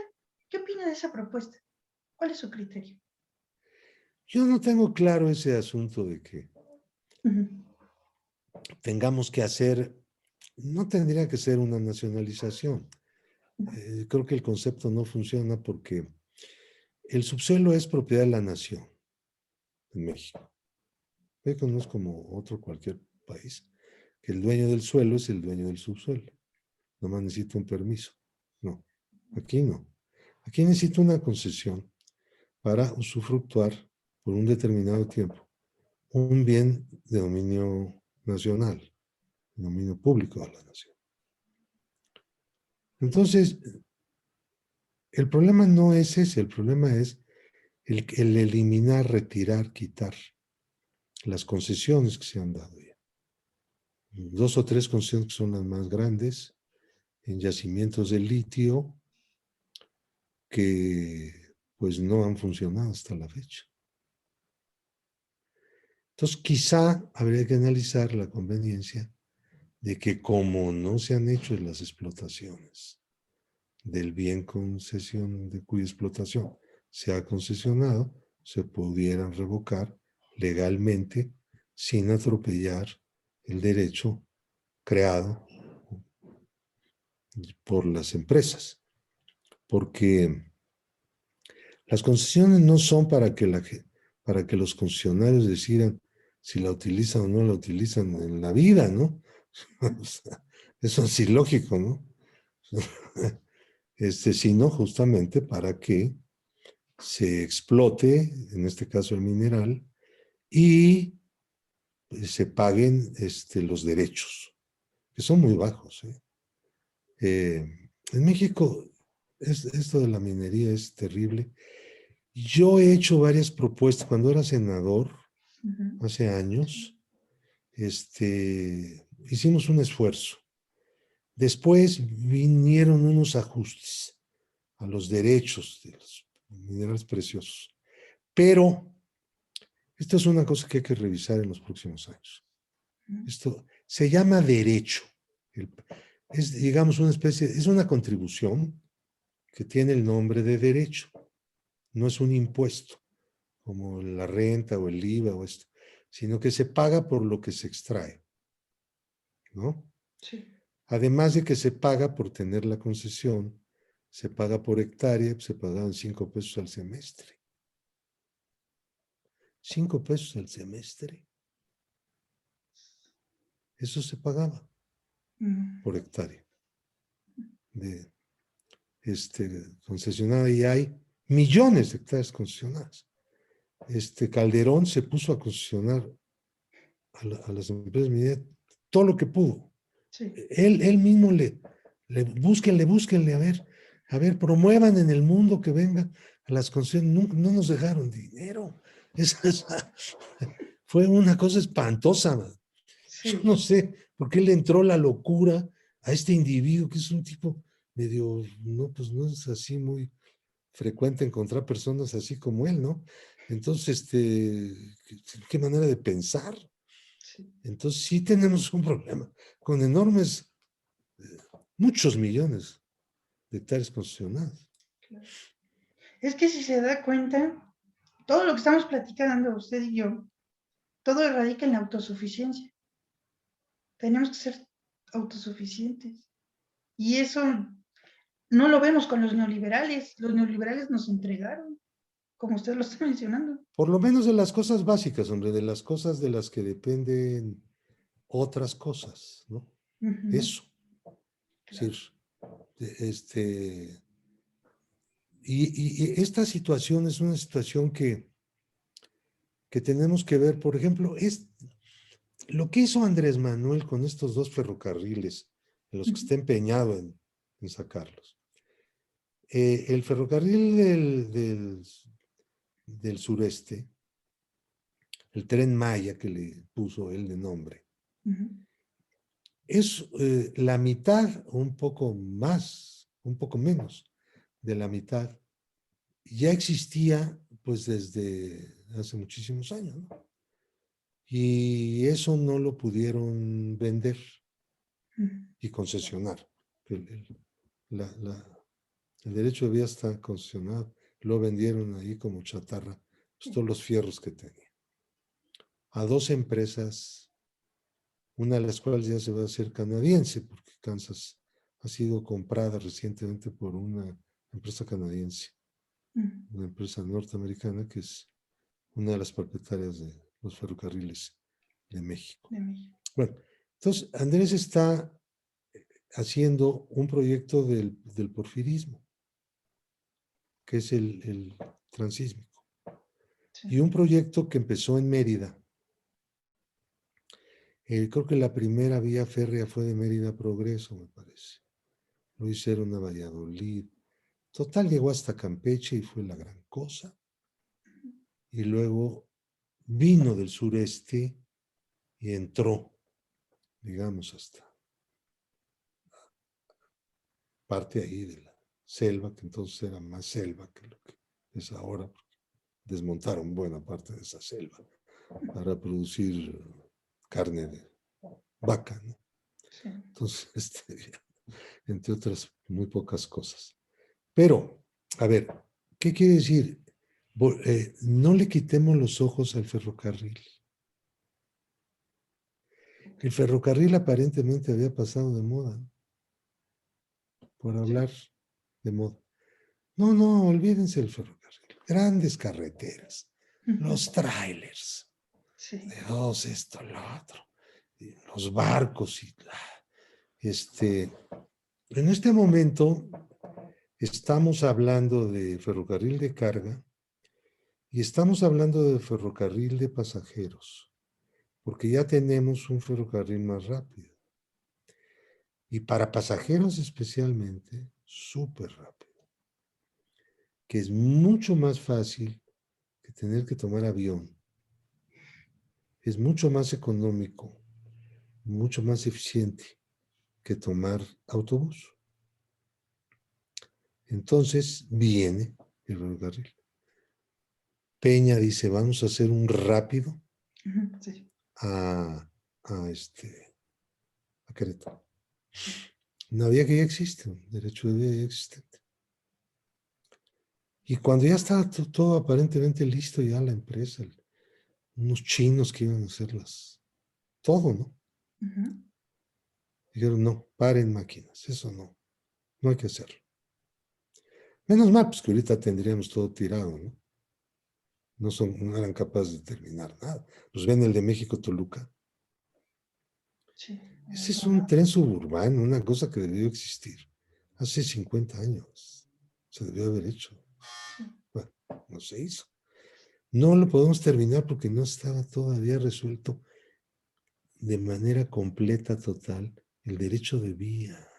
Speaker 1: ¿Qué opina de esa propuesta? ¿Cuál es su criterio?
Speaker 2: Yo no tengo claro ese asunto de que
Speaker 1: Uh-huh.
Speaker 2: tengamos que hacer, no tendría que ser una nacionalización. Creo que el concepto no funciona porque el subsuelo es propiedad de la nación en México. México no es como otro cualquier país, que el dueño del suelo es el dueño del subsuelo. Nomás necesita un permiso. No, aquí no. Aquí necesita una concesión para usufructuar por un determinado tiempo un bien de dominio nacional, de dominio público de la nación. Entonces, el problema no es ese, el problema es el eliminar, retirar, quitar las concesiones que se han dado ya. 2 o 3 concesiones que son las más grandes en yacimientos de litio que pues no han funcionado hasta la fecha. Entonces, quizá habría que analizar la conveniencia de que como no se han hecho las explotaciones del bien concesión, de cuya explotación se ha concesionado, se pudieran revocar legalmente sin atropellar el derecho creado por las empresas. Porque las concesiones no son para que los concesionarios decidan si la utilizan o no la utilizan en la vida, ¿no? O sea, eso es ilógico, ¿no? Sino justamente para que se explote, en este caso el mineral, y se paguen los derechos, que son muy bajos. En México, esto de la minería es terrible. Yo he hecho varias propuestas cuando era senador, hace años, hicimos un esfuerzo. Después vinieron unos ajustes a los derechos de los minerales preciosos. Pero esto es una cosa que hay que revisar en los próximos años. Esto se llama derecho. Es, digamos, una especie, es una contribución que tiene el nombre de derecho. No es un impuesto, como la renta o el IVA o esto, sino que se paga por lo que se extrae, ¿no?
Speaker 1: Sí.
Speaker 2: Además de que se paga por tener la concesión, se paga por hectárea, se pagaban 5 pesos al semestre. 5 pesos al semestre. Eso se pagaba por hectárea de concesionada, y hay millones de hectáreas concesionadas. Calderón se puso a concesionar a las empresas mineras todo lo que pudo.
Speaker 1: Sí.
Speaker 2: Él mismo búsquenle, a ver, promuevan en el mundo que venga a las concesiones. No nos dejaron dinero. Fue una cosa espantosa.
Speaker 1: Sí.
Speaker 2: Yo no sé por qué le entró la locura a este individuo, que es un tipo medio, no, pues no es así muy frecuente encontrar personas así como él, ¿no? Entonces, qué manera de pensar.
Speaker 1: Sí.
Speaker 2: Entonces sí tenemos un problema con enormes, muchos millones de hectáreas concesionadas.
Speaker 1: Claro. Es que si se da cuenta, todo lo que estamos platicando usted y yo, todo radica en la autosuficiencia. Tenemos que ser autosuficientes. Y eso no lo vemos con los neoliberales. Los neoliberales nos entregaron, como usted lo está mencionando.
Speaker 2: Por lo menos de las cosas básicas, hombre, de las cosas de las que dependen otras cosas, ¿no? Eso.
Speaker 1: Claro.
Speaker 2: Es decir, y esta situación es una situación que tenemos que ver. Por ejemplo, es lo que hizo Andrés Manuel con estos 2 ferrocarriles, en los que está empeñado en sacarlos. El ferrocarril del sureste, el Tren Maya, que le puso él de nombre, es la mitad, un poco más, un poco menos de la mitad. Ya existía pues desde hace muchísimos años, ¿no? Y eso no lo pudieron vender y concesionar. El derecho de vía está concesionado. Lo vendieron ahí como chatarra, pues, todos los fierros que tenía. A 2 empresas, una de las cuales ya se va a hacer canadiense, porque Kansas ha sido comprada recientemente por una empresa canadiense, una empresa norteamericana que es una de las propietarias de los ferrocarriles de México. Bueno, entonces Andrés está haciendo un proyecto del porfirismo, que es el transísmico. Sí. Y un proyecto que empezó en Mérida. Creo que la primera vía férrea fue de Mérida a Progreso, me parece. Lo hicieron a Valladolid. Total, llegó hasta Campeche y fue la gran cosa. Y luego vino del sureste y entró, digamos, hasta parte ahí de la selva, que entonces era más selva que lo que es ahora, porque desmontaron buena parte de esa selva para producir carne de vaca, ¿no? Sí. Entonces, entre otras muy pocas cosas. Pero, a ver, ¿qué quiere decir? No le quitemos los ojos al ferrocarril. El ferrocarril aparentemente había pasado de moda, ¿no? Por hablar de moda. No, olvídense del ferrocarril. Grandes carreteras, los trailers,
Speaker 1: Sí.
Speaker 2: Dios, esto, lo otro, y los barcos. En este momento estamos hablando de ferrocarril de carga y estamos hablando de ferrocarril de pasajeros, porque ya tenemos un ferrocarril más rápido. Y para pasajeros especialmente, súper rápido, que es mucho más fácil que tener que tomar avión. Es mucho más económico, mucho más eficiente que tomar autobús. Entonces viene el ferrocarril. Peña dice, vamos a hacer un rápido
Speaker 1: Sí.
Speaker 2: a Querétaro. Una vía que ya existe, un derecho de vía ya existente. Y cuando ya estaba todo aparentemente listo, ya la empresa, unos chinos que iban a hacerlas, todo, ¿no? Dijeron, no, paren máquinas, eso no hay que hacerlo. Menos mal, pues que ahorita tendríamos todo tirado, ¿no? No eran capaces de terminar nada. Nos ven el de México-Toluca.
Speaker 1: Sí.
Speaker 2: Ese es un tren suburbano, una cosa que debió existir hace 50 años. Se debió haber hecho. Bueno, no se hizo. No lo podemos terminar porque no estaba todavía resuelto de manera completa, total, el derecho de vía.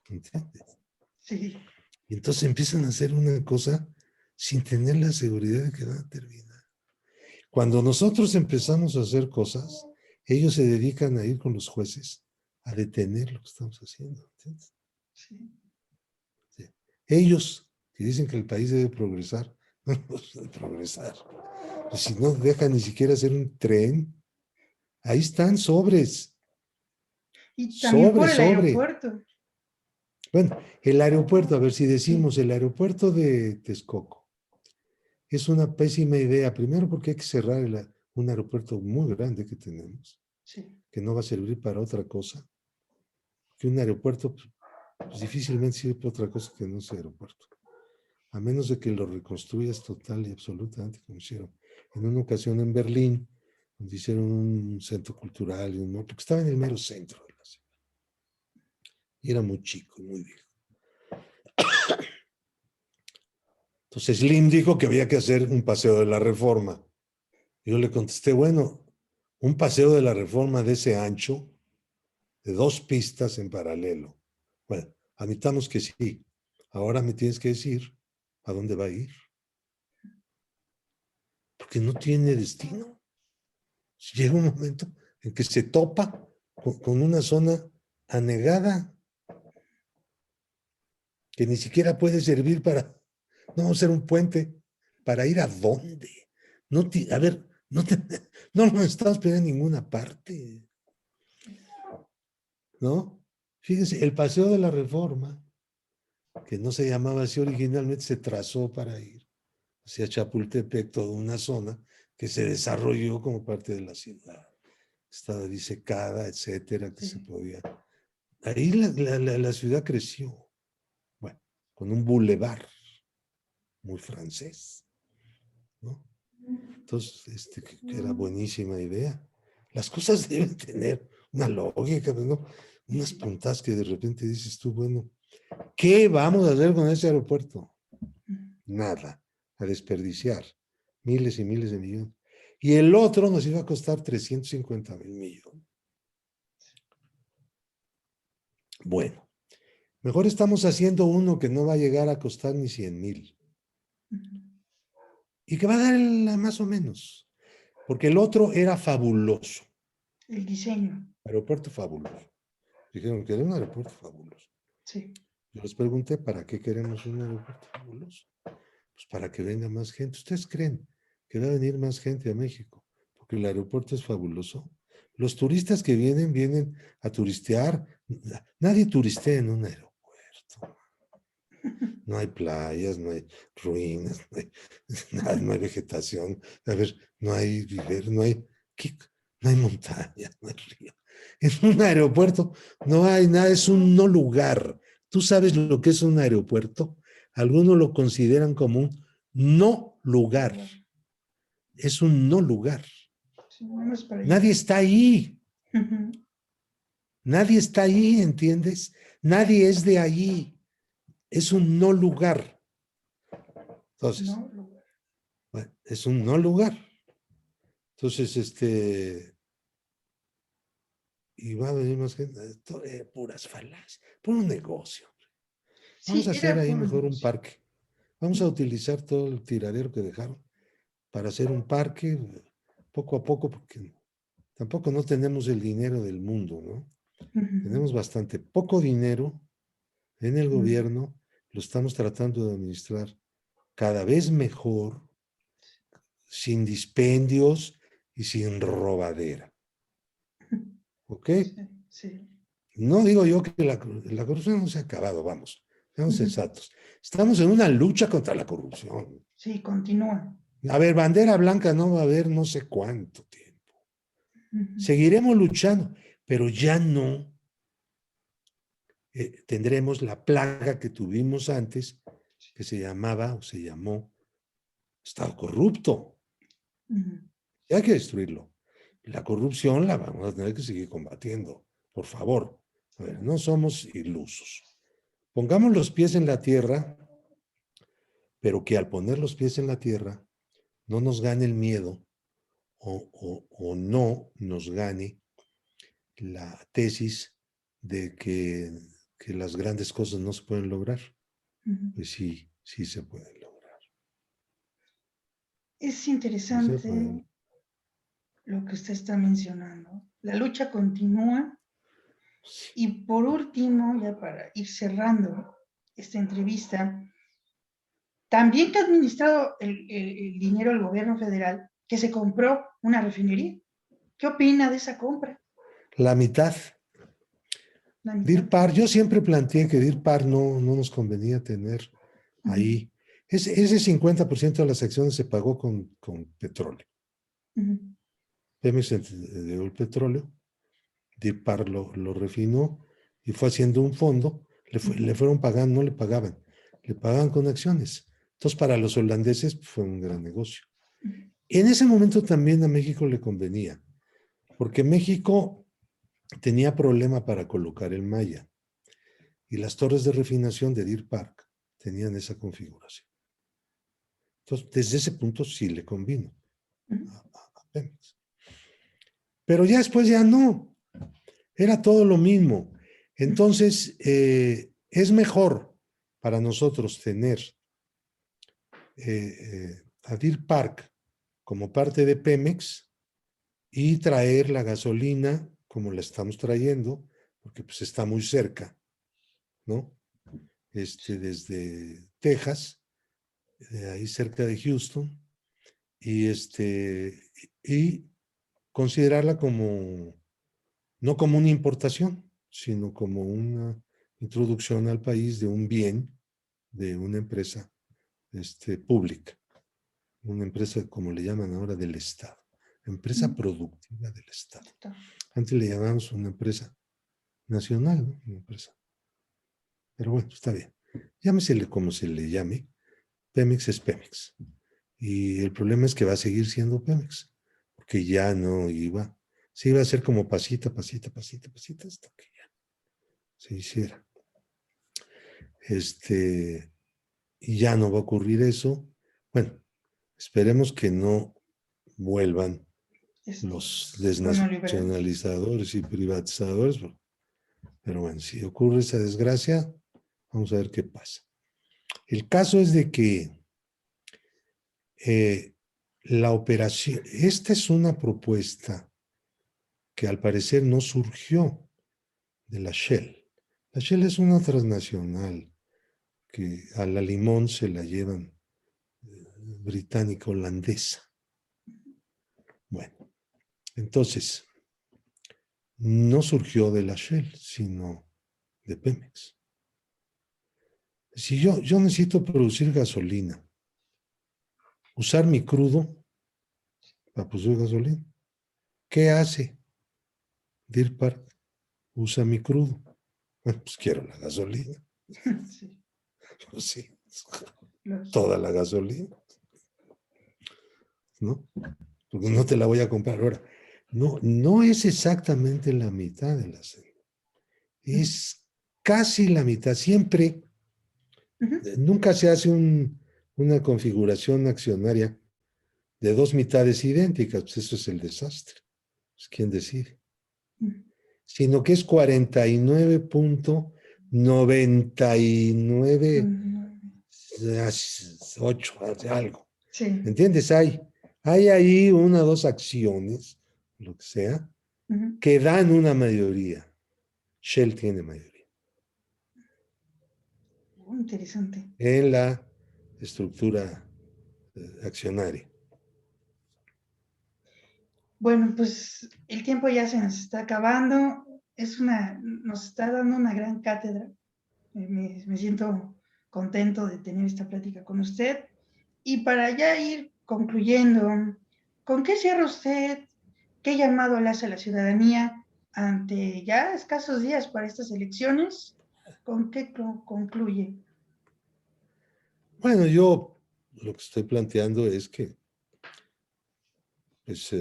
Speaker 2: ¿Entiendes?
Speaker 1: Sí.
Speaker 2: Y entonces empiezan a hacer una cosa sin tener la seguridad de que van a terminar. Cuando nosotros empezamos a hacer cosas, ellos se dedican a ir con los jueces a detener lo que estamos haciendo. ¿Entiendes?
Speaker 1: Sí.
Speaker 2: Sí. Ellos que dicen que el país debe progresar, no debe progresar. Pues si no dejan ni siquiera hacer un tren, ahí están sobres.
Speaker 1: Y también por el
Speaker 2: Sobre.
Speaker 1: aeropuerto.
Speaker 2: Bueno, el aeropuerto, a ver si decimos el aeropuerto de Texcoco. Es una pésima idea, primero porque hay que cerrar un aeropuerto muy grande que tenemos, que no va a servir para otra cosa. Que un aeropuerto pues, difícilmente sirve para otra cosa que no sea aeropuerto. A menos de que lo reconstruyas total y absolutamente como hicieron en una ocasión en Berlín, donde hicieron un centro cultural, porque estaba en el mero centro de la ciudad. Y era muy chico, muy viejo. Entonces Slim dijo que había que hacer un paseo de la Reforma. Yo le contesté, bueno, un paseo de la Reforma de ese ancho, de 2 pistas en paralelo. Bueno, admitamos que sí. Ahora me tienes que decir a dónde va a ir. Porque no tiene destino. Llega un momento en que se topa con una zona anegada que ni siquiera puede servir para, no vamos a hacer un puente, ¿para ir a dónde? A ver, no nos estamos pidiendo en ninguna parte, ¿no? Fíjense, el Paseo de la Reforma, que no se llamaba así originalmente, se trazó para ir hacia Chapultepec, toda una zona que se desarrolló como parte de la ciudad. Estaba disecada, etcétera, que se podía. Ahí la ciudad creció, bueno, con un bulevar muy francés, ¿no? Entonces, que era buenísima idea. Las cosas deben tener una lógica, ¿no? Unas puntas que de repente dices tú, bueno, ¿qué vamos a hacer con ese aeropuerto? Nada, a desperdiciar miles y miles de millones. Y el otro nos iba a costar 350,000 millones. Bueno, mejor estamos haciendo uno que no va a llegar a costar ni 100,000. Y que va a dar más o menos. Porque el otro era fabuloso.
Speaker 1: El diseño.
Speaker 2: Aeropuerto fabuloso. Dijeron que era un aeropuerto fabuloso.
Speaker 1: Sí.
Speaker 2: Yo les pregunté, ¿para qué queremos un aeropuerto fabuloso? Pues para que venga más gente. ¿Ustedes creen que va a venir más gente a México? Porque el aeropuerto es fabuloso. Los turistas que vienen a turistear. Nadie turistea en un aeropuerto. No hay playas, no hay ruinas, no hay vegetación. A ver, no hay vivero, no hay montañas, no hay río. En un aeropuerto no hay nada, es un no lugar. ¿Tú sabes lo que es un aeropuerto? Algunos lo consideran como un no lugar. Es un no lugar.
Speaker 1: Sí, vamos para allá.
Speaker 2: Nadie está ahí.
Speaker 1: Ujú.
Speaker 2: Nadie está ahí, ¿entiendes? Nadie es de ahí. Es un no lugar. Entonces,
Speaker 1: No,
Speaker 2: bueno, es un no lugar. Entonces, y va a venir más gente, puras falacias, puro negocio. Vamos
Speaker 1: sí,
Speaker 2: a hacer
Speaker 1: era
Speaker 2: ahí
Speaker 1: por un
Speaker 2: mejor un
Speaker 1: negocio.
Speaker 2: parque. Vamos a utilizar todo el tiradero que dejaron para hacer un parque poco a poco, porque tampoco no tenemos el dinero del mundo, ¿no?
Speaker 1: Ujú.
Speaker 2: Tenemos bastante poco dinero en el
Speaker 1: Ujú.
Speaker 2: gobierno, lo estamos tratando de administrar cada vez mejor, sin dispendios y sin robadera. ¿Ok?
Speaker 1: Sí, sí.
Speaker 2: No digo yo que la corrupción no se ha acabado, vamos, seamos
Speaker 1: Ujú.
Speaker 2: sensatos. Estamos en una lucha contra la corrupción.
Speaker 1: Sí, continúa.
Speaker 2: A ver, bandera blanca no va a haber no sé cuánto tiempo.
Speaker 1: Ujú.
Speaker 2: Seguiremos luchando, pero ya no tendremos la plaga que tuvimos antes, que se llamaba o se llamó Estado corrupto.
Speaker 1: Ujú.
Speaker 2: Y hay que destruirlo. La corrupción la vamos a tener que seguir combatiendo, por favor. A ver, no somos ilusos. Pongamos los pies en la tierra, pero que al poner los pies en la tierra no nos gane el miedo o no nos gane la tesis de que las grandes cosas no se pueden lograr.
Speaker 1: Ujú.
Speaker 2: Pues sí, sí se pueden lograr.
Speaker 1: Es
Speaker 2: Sí se pueden.
Speaker 1: interesante lo que usted está mencionando. La lucha continúa
Speaker 2: Sí.
Speaker 1: y por último, ya para ir cerrando esta entrevista, también que ha administrado el dinero del gobierno federal que se compró una refinería. ¿Qué opina de esa compra?
Speaker 2: La mitad.
Speaker 1: La mitad.
Speaker 2: DIRPAR, yo siempre planteé que DIRPAR no nos convenía tener
Speaker 1: Ujú.
Speaker 2: ahí. Ese 50% de las acciones se pagó con petróleo.
Speaker 1: Ujú.
Speaker 2: Pemex dio el petróleo, DIRPAR lo refinó y fue haciendo un fondo. Le fueron pagando, no le pagaban, le pagaban con acciones. Entonces, para los holandeses fue un gran negocio.
Speaker 1: Ujú.
Speaker 2: En ese momento también a México le convenía, porque México tenía problema para colocar el malla y las torres de refinación de Deer Park tenían esa configuración. Entonces, desde ese punto sí le convino
Speaker 1: Ujú.
Speaker 2: a Pemex. Pero ya después ya no, era todo lo mismo. Entonces, es mejor para nosotros tener a Deer Park como parte de Pemex y traer la gasolina como la estamos trayendo, porque pues está muy cerca, ¿no? Desde Texas, ahí cerca de Houston, y, y considerarla como, no como una importación, sino como una introducción al país de un bien de una empresa pública, una empresa, como le llaman ahora, del Estado, empresa
Speaker 1: Ujú.
Speaker 2: productiva del Estado.
Speaker 1: Está.
Speaker 2: Antes le llamábamos una empresa nacional, ¿no? Una empresa. Pero bueno, está bien. Llámesele como se le llame. Pemex es Pemex. Y el problema es que va a seguir siendo Pemex, porque ya no iba, se iba a hacer como pasita, pasita, pasita, pasita, hasta que ya se hiciera. Y ya no va a ocurrir eso. Bueno, esperemos que no vuelvan los
Speaker 1: Los neoliberales.
Speaker 2: desnacionalizadores y privatizadores, pero bueno, si ocurre esa desgracia, vamos a ver qué pasa. El caso es de que la operación, esta es una propuesta que al parecer no surgió de la Shell. La Shell es una transnacional que a la limón se la llevan británica, holandesa. Bueno, entonces, no surgió de la Shell, sino de Pemex. Si yo necesito producir gasolina, usar mi crudo para producir gasolina, ¿qué hace? Deer Park usa mi crudo. Bueno, pues quiero la gasolina.
Speaker 1: Sí,
Speaker 2: Pues sí,
Speaker 1: lógico.
Speaker 2: toda la gasolina, ¿no? porque no te la voy a comprar ahora. No, no es exactamente la mitad de la selva. Es casi la mitad. Siempre, nunca se hace una configuración accionaria de dos mitades idénticas, pues eso es el desastre. Pues ¿quién decide? Sino que es 49.99,8, algo.
Speaker 1: Sí.
Speaker 2: ¿Entiendes? Hay ahí una o dos acciones, lo que sea, que dan una mayoría. Shell tiene mayoría
Speaker 1: Interesante.
Speaker 2: en la estructura accionaria.
Speaker 1: Bueno, pues el tiempo ya se nos está acabando. Nos está dando una gran cátedra. Me siento contento de tener esta plática con usted. Y para ya ir concluyendo, ¿con qué cierra usted? ¿Qué llamado le hace a la ciudadanía ante ya escasos días para estas elecciones? ¿Con qué concluye?
Speaker 2: Bueno, yo lo que estoy planteando es que pues,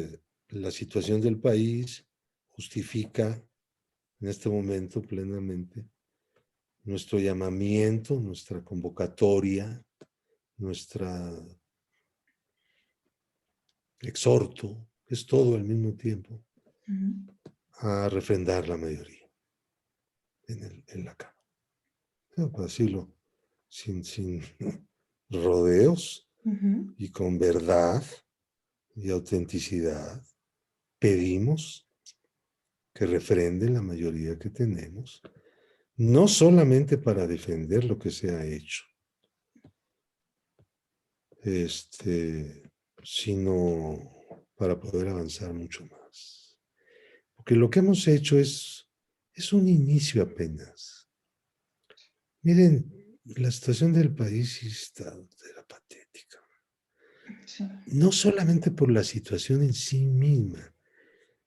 Speaker 2: la situación del país justifica en este momento plenamente nuestro llamamiento, nuestra convocatoria, nuestra exhorto, es todo al mismo tiempo, a refrendar la mayoría en la Cámara. Para decirlo sin rodeos y con verdad y autenticidad, pedimos que refrenden la mayoría que tenemos, no solamente para defender lo que se ha hecho, sino para poder avanzar mucho más. Porque lo que hemos hecho es un inicio apenas. Miren, la situación del país era patética.
Speaker 1: Sí.
Speaker 2: No solamente por la situación en sí misma,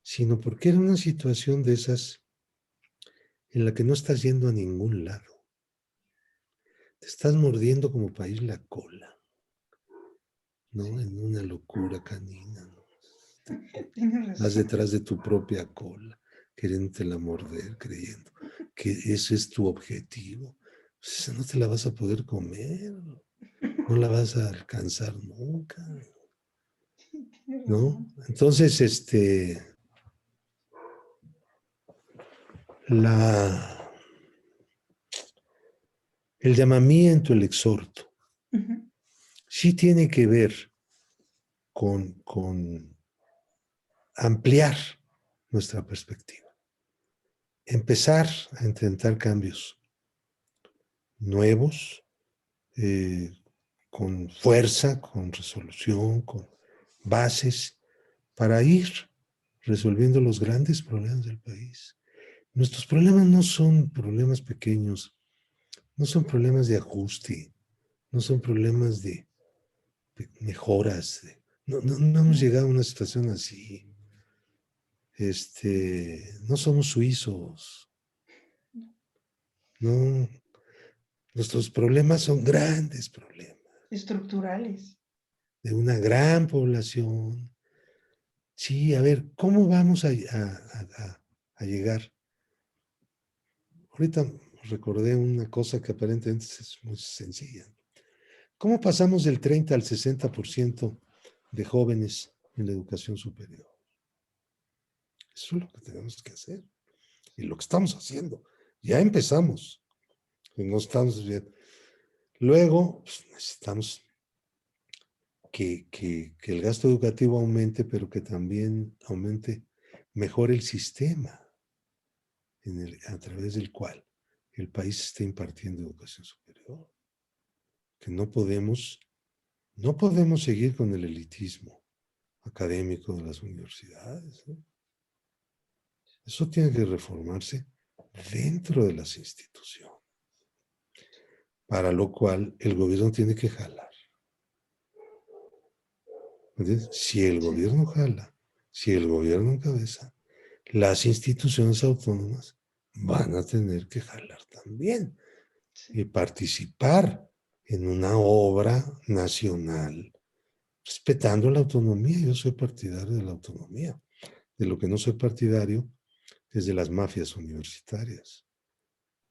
Speaker 2: sino porque era una situación de esas en la que no estás yendo a ningún lado. Te estás mordiendo como país la cola, ¿no? En una locura canina, ¿no?
Speaker 1: Tienes
Speaker 2: Vas
Speaker 1: razón.
Speaker 2: detrás de tu propia cola, queriéndotela morder, creyendo que ese es tu objetivo. Pues esa no te la vas a poder comer, no la vas a alcanzar nunca,
Speaker 1: Tienes
Speaker 2: ¿no?
Speaker 1: razón.
Speaker 2: Entonces, el llamamiento, el exhorto, sí tiene que ver con ampliar nuestra perspectiva, empezar a intentar cambios nuevos, con fuerza, con resolución, con bases, para ir resolviendo los grandes problemas del país. Nuestros problemas no son problemas pequeños, no son problemas de ajuste, no son problemas de mejoras. No hemos llegado a una situación así. No somos suizos, no. Nuestros problemas son grandes problemas
Speaker 1: Estructurales.
Speaker 2: de una gran población. Sí, a ver, ¿cómo vamos a llegar? Ahorita recordé una cosa que aparentemente es muy sencilla. ¿Cómo pasamos del 30 al 60% de jóvenes en la educación superior? Eso es lo que tenemos que hacer y lo que estamos haciendo. Ya empezamos, no estamos bien. Luego pues, necesitamos que el gasto educativo aumente, pero que también aumente mejor el sistema a través del cual el país está impartiendo educación superior. Que no podemos seguir con el elitismo académico de las universidades, ¿no? Eso tiene que reformarse dentro de las instituciones, para lo cual el gobierno tiene que jalar. ¿Entiendes? Si el gobierno jala, si el gobierno encabeza, las instituciones autónomas van a tener que jalar también y participar en una obra nacional respetando la autonomía. Yo soy partidario de la autonomía. De lo que no soy partidario es de las mafias universitarias.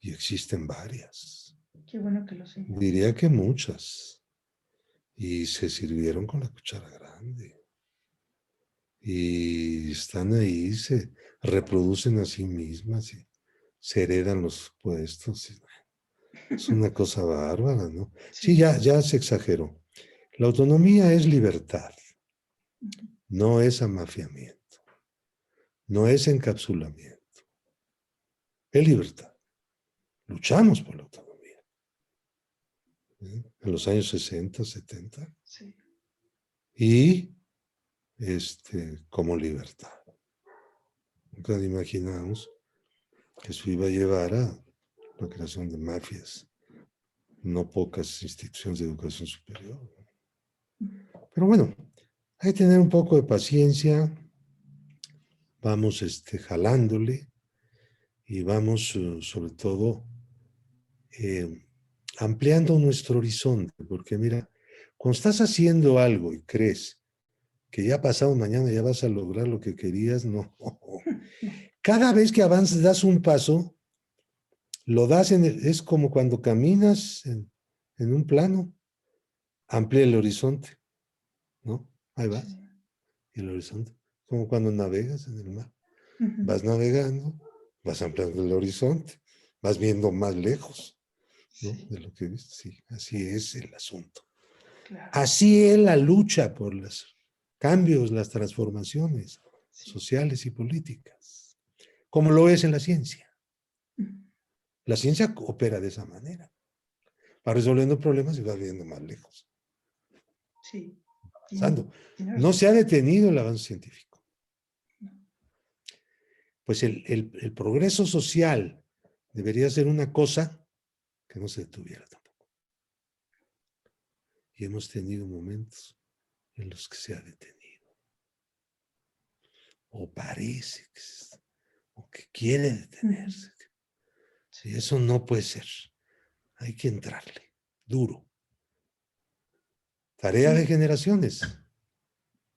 Speaker 2: Y existen varias.
Speaker 1: Qué bueno que lo señala.
Speaker 2: Diría que muchas. Y se sirvieron con la cuchara grande. Y están ahí, se reproducen a sí mismas y se heredan los puestos. Es una cosa bárbara, ¿no? Sí, ya se exageró. La autonomía es libertad, no es amafiamiento, no es encapsulamiento, es libertad. Luchamos por la autonomía. En los años 60, 70.
Speaker 1: Sí.
Speaker 2: Y como libertad. Nunca imaginamos que eso iba a llevar a la creación de mafias, no pocas instituciones de educación superior. Pero bueno, hay que tener un poco de paciencia, vamos jalándole y vamos sobre todo ampliando nuestro horizonte, porque mira, cuando estás haciendo algo y crees que ya pasado mañana ya vas a lograr lo que querías, no. Cada vez que avanzas, das un paso, lo das es como cuando caminas en un plano, amplía el horizonte, ¿no? Ahí vas,
Speaker 1: Sí.
Speaker 2: y el horizonte, como cuando navegas en el mar.
Speaker 1: Ujú.
Speaker 2: Vas navegando, vas ampliando el horizonte, vas viendo más lejos, ¿no?
Speaker 1: Sí,
Speaker 2: De lo que viste. Sí, así es el asunto.
Speaker 1: claro.
Speaker 2: Así es la lucha por los cambios, las transformaciones
Speaker 1: Sí.
Speaker 2: sociales y políticas, como lo es en la ciencia.
Speaker 1: Ujú.
Speaker 2: La ciencia opera de esa manera. Va resolviendo problemas y va viendo más lejos.
Speaker 1: Sí.
Speaker 2: Avanzando.
Speaker 1: Tiene
Speaker 2: No
Speaker 1: razón.
Speaker 2: se ha detenido el avance científico.
Speaker 1: No.
Speaker 2: Pues el progreso social debería ser una cosa que no se detuviera tampoco. Y hemos tenido momentos en los que se ha detenido. O parece o que quiere detenerse.
Speaker 1: Sí.
Speaker 2: Y eso no puede ser. Hay que entrarle duro. Tarea de generaciones.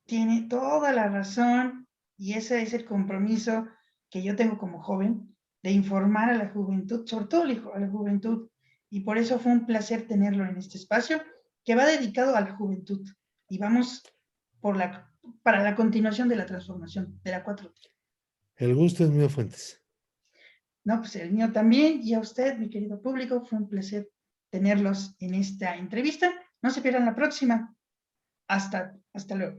Speaker 1: Tiene toda la razón y ese es el compromiso que yo tengo como joven de informar a la juventud, sobre todo a la juventud. Y por eso fue un placer tenerlo en este espacio que va dedicado a la juventud. Y vamos para la continuación de la transformación de la 4T.
Speaker 2: El gusto es mío, Fuentes.
Speaker 1: No, pues el mío también. Y a usted, mi querido público, fue un placer tenerlos en esta entrevista. No se pierdan la próxima. Hasta luego.